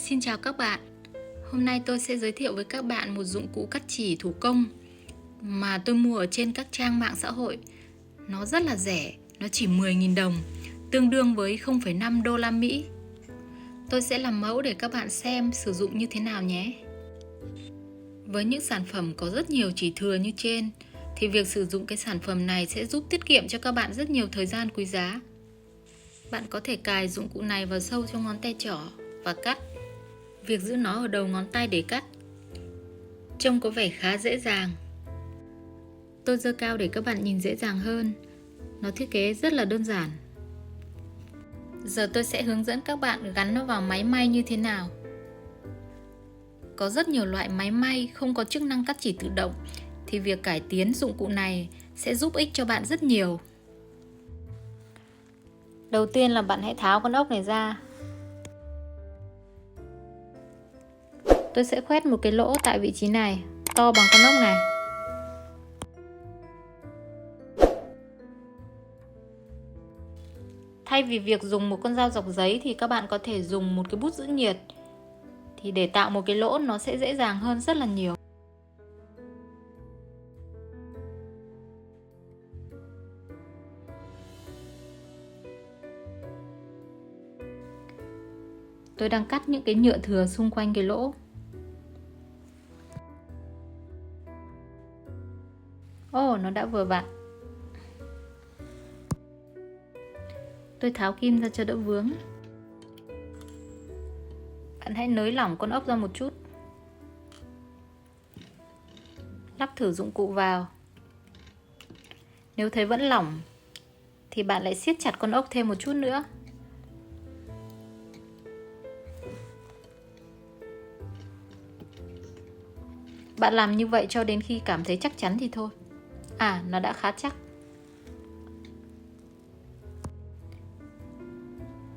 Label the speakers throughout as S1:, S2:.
S1: Xin chào các bạn. Hôm nay tôi sẽ giới thiệu với các bạn một dụng cụ cắt chỉ thủ công mà tôi mua ở trên các trang mạng xã hội. Nó rất là rẻ, nó chỉ 10.000 đồng, tương đương với 0,5 đô la Mỹ. Tôi sẽ làm mẫu để các bạn xem sử dụng như thế nào nhé. Với những sản phẩm có rất nhiều chỉ thừa như trên, thì việc sử dụng cái sản phẩm này sẽ giúp tiết kiệm cho các bạn rất nhiều thời gian quý giá. Bạn có thể cài dụng cụ này vào sâu trong ngón tay trỏ và cắt. Việc giữ nó ở đầu ngón tay để cắt trông có vẻ khá dễ dàng. Tôi giơ cao để các bạn nhìn dễ dàng hơn. Nó thiết kế rất là đơn giản. Giờ tôi sẽ hướng dẫn các bạn gắn nó vào máy may như thế nào. Có rất nhiều loại máy may không có chức năng cắt chỉ tự động, thì việc cải tiến dụng cụ này sẽ giúp ích cho bạn rất nhiều. Đầu tiên là bạn hãy tháo con ốc này ra. Tôi sẽ khoét một cái lỗ tại vị trí này, to bằng con ốc này. Thay vì việc dùng một con dao dọc giấy thì các bạn có thể dùng một cái bút giữ nhiệt. Thì để tạo một cái lỗ nó sẽ dễ dàng hơn rất là nhiều. Tôi đang cắt những cái nhựa thừa xung quanh cái lỗ. Nó đã vừa vặn. Tôi tháo kim ra cho đỡ vướng. Bạn hãy nới lỏng con ốc ra một chút. Lắp thử dụng cụ vào. Nếu thấy vẫn lỏng thì bạn lại siết chặt con ốc thêm một chút nữa. Bạn làm như vậy cho đến khi cảm thấy chắc chắn thì thôi. Nó đã khá chắc.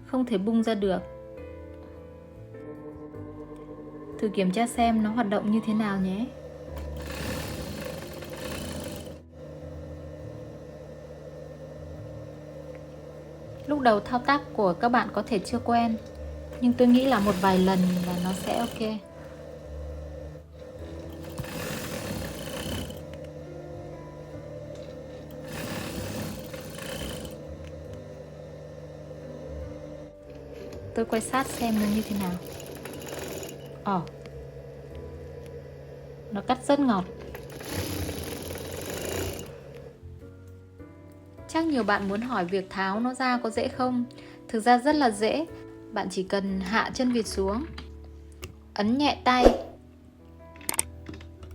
S1: Không thể bung ra được. Thử kiểm tra xem nó hoạt động như thế nào nhé. Lúc đầu thao tác của các bạn có thể chưa quen, nhưng tôi nghĩ là một vài lần là nó sẽ ok. Tôi quay sát xem nó như thế nào. Nó cắt rất ngọt. Chắc nhiều bạn muốn hỏi việc tháo nó ra có dễ không? Thực ra rất là dễ. Bạn chỉ cần hạ chân vịt xuống, ấn nhẹ tay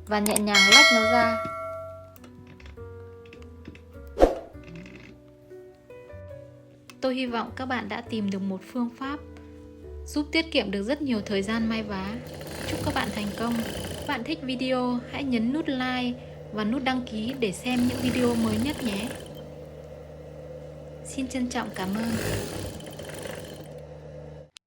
S1: và nhẹ nhàng lách nó ra. Tôi hy vọng các bạn đã tìm được một phương pháp giúp tiết kiệm được rất nhiều thời gian may vá. Chúc các bạn thành công. Nếu bạn thích video, hãy nhấn nút like và nút đăng ký để xem những video mới nhất nhé. Xin trân trọng cảm ơn.